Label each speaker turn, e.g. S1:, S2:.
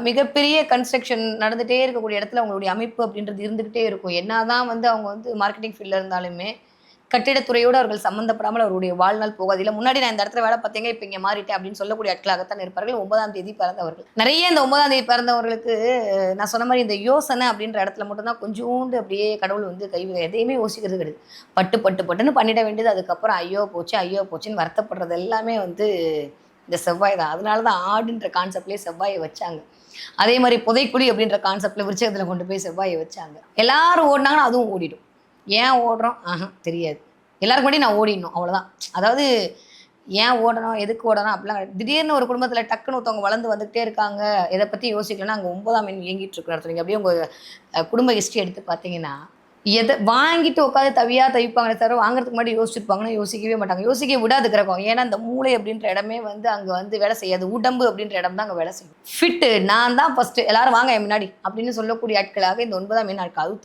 S1: மிகப்பெரிய கன்ஸ்ட்ரக்ஷன் நடந்துகிட்டே இருக்கக்கூடிய இடத்துல அவங்களுடைய அமைப்பு அப்படின்றது இருந்துகிட்டே இருக்கும். என்னதான் வந்து அவங்க வந்து மார்க்கெட்டிங் ஃபீல்டில் இருந்தாலுமே கட்டிடத்துறையோடு அவர்கள் சம்மந்தப்படாமல் அவருடைய வாழ்நாள் போகாது. இல்லை முன்னாடி நான் இந்த இடத்துல வேலை பார்த்தேங்க, இப்போ இங்கே மாறிட்டேன் அப்படின்னு சொல்லக்கூடிய ஆட்களாகத்தான் இருப்பார்கள். 9ஆம் தேதி பிறந்தவர்கள். நிறைய இந்த 9ஆம் தேதி பிறந்தவர்களுக்கு நான் சொன்ன மாதிரி இந்த யோசனை அப்படின்ற இடத்துல மட்டும்தான் கொஞ்சோண்டு அப்படியே கடவுள் வந்து எதையுமே யோசிக்கிறது கிடையாது. பட்டு பட்டு பட்டுன்னு பண்ணிட வேண்டியது. அதுக்கப்புறம் ஐயோ போச்சுன்னு வருத்தப்படுறது எல்லாமே வந்து இந்த செவ்வாய் தான். அதனால தான் ஆடுன்ற கான்செப்ட்லேயே செவ்வாயை வச்சாங்க. அதே மாதிரி புதைக்குழி அப்படின்ற கான்செப்டில் விருச்சகத்தில் கொண்டு போய் செவ்வாயை வச்சாங்க. எல்லாரும் ஓடினாங்கன்னா அதுவும் ஓடிடும். ஏன் ஓடுறோம்? தெரியாது. எல்லாருக்கும் முன்னாடி நான் ஓடிடணும் அவ்வளோதான். அதாவது ஏன் ஓடணும்? எதுக்கு ஓடணும்? அப்படிலாம் கிடையாது. திடீர்னு ஒரு குடும்பத்தில் டக்குன்னு ஒருத்தவங்க வளர்ந்து வந்துகிட்டே இருக்காங்க. எதை பற்றி யோசிக்கலன்னா அங்கே 9ஆம் எண் இயங்கிட்டு இருக்கிற இடத்துல நீங்கள் அப்படியே உங்கள் குடும்ப ஹிஸ்ட்ரி எடுத்து பார்த்தீங்கன்னா, எதை வாங்கிட்டு உட்காந்து தவிப்பாங்களே தவிர வாங்குறதுக்கு முன்னாடி யோசிச்சிருப்பாங்கன்னா யோசிக்கவே மாட்டாங்க. யோசிக்க விடாது கிரகம். ஏன்னா இந்த மூளை அப்படின்ற இடமே வந்து அங்கே வந்து வேலை செய்யாது. உடம்பு அப்படின்ற இடம் தான் அங்கே வேலை செய்யும். ஃபிட்டு நான் தான் ஃபர்ஸ்ட் எல்லாரும் வாங்க என் முன்னாடி அப்படின்னு சொல்லக்கூடிய ஆட்களாக இந்த 9ஆம் எண் ஆட்கள்.